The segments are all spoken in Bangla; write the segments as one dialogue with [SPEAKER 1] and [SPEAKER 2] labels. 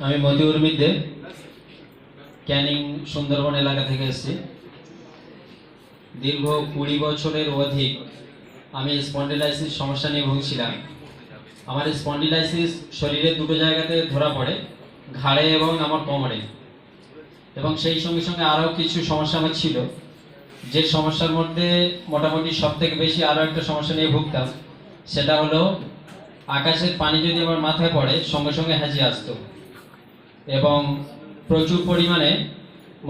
[SPEAKER 1] আমি মতিউর মিদ্দে ক্যানিং সুন্দরবন এলাকা থেকে এসেছি। দীর্ঘ 20 বছরের অধিক আমি স্পন্ডিলাইসিস সমস্যা নিয়ে ভুগছিলাম। আমার স্পন্ডিলাইসিস শরীরের দুটো জায়গাতে ধরা পড়ে, ঘাড়ে এবং আমার কোমরে, এবং সেই সঙ্গে সঙ্গে আরও কিছু সমস্যা আমার ছিল। যে সমস্যার মধ্যে মোটামুটি সব থেকে বেশি আরও একটা সমস্যা নিয়ে ভুগতাম, সেটা হলো আকাশের পানি যদি আমার মাথায় পড়ে সঙ্গে সঙ্গে হাঁচি আসতো, এবং প্রচুর পরিমাণে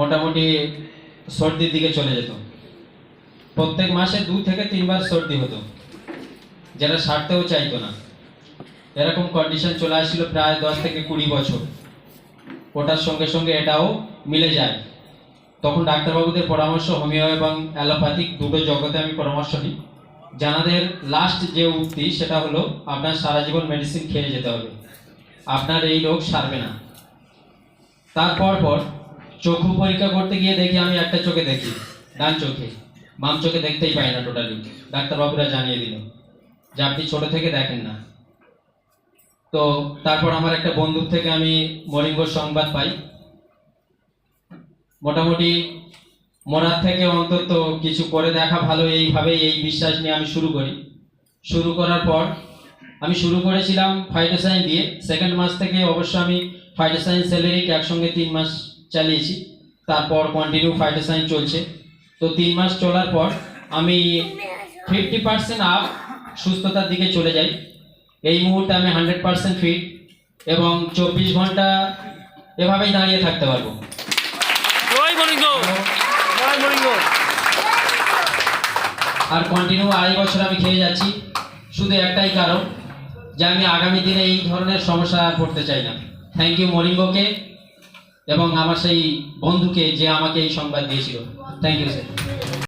[SPEAKER 1] মোটামুটি সর্দির দিকে চলে যেত। প্রত্যেক মাসে 2 থেকে 3 বার সর্দি হতো, যেটা সারতেও চাইতো না। এরকম কন্ডিশন চলে আসছিল প্রায় 10 থেকে 20 বছর। ওটার সঙ্গে সঙ্গে এটাও মিলে যায়। তখন ডাক্তারবাবুদের পরামর্শ, হোমিও এবং অ্যালোপ্যাথিক দুটো জগতে আমি পরামর্শ নিই। জানাদের লাস্ট যে উক্তি সেটা হলো, আপনার সারা জীবন মেডিসিন খেয়ে যেতে হবে, আপনার এই রোগ সারবে না। তারপর চক্ষু পরীক্ষা করতে গিয়ে দেখি আমি একটা চোখে দেখি, ডান চোখে, বাম চোখে দেখতেই পাই না টোটালি। ডাক্তারবাবুরা জানিয়ে দিল যে আপনি ছোট থেকে দেখেন না। তো তারপর আমার একটা বন্ধুর থেকে আমি মরিঙ্গোর সংবাদ পাই। মোটামুটি মরার থেকে অন্তত কিছু করে দেখা ভালো, এইভাবেই এই বিশ্বাস নিয়ে আমি শুরু করার পর আমি শুরু করেছিলাম ফাইটোসাইন দিয়ে। সেকেন্ড মাস থেকে অবশ্য আমি ফাইটোসাইন সেলেরিক একসঙ্গে 3 মাস চালিয়েছি। তারপর কন্টিনিউ ফাইটোসাইন চলছে। তো 3 মাস চলার পর আমি 50% আপ সুস্থতার দিকে চলে যাই। এই মুহূর্তে আমি 100% ফিট এবং 24 ঘন্টা এভাবেই দাঁড়িয়ে থাকতে পারবো। আর কন্টিনিউ 2.5 বছর আমি খেয়ে যাচ্ছি। শুধু একটাই কারণ, যে আমি আগামী দিনে এই ধরনের সমস্যা আর পড়তে চাই না। থ্যাংক ইউ মরিঙ্গোকে এবং আমার সেই বন্ধুকে যে আমাকে এই সংবাদ দিয়েছিল। Thank you sir.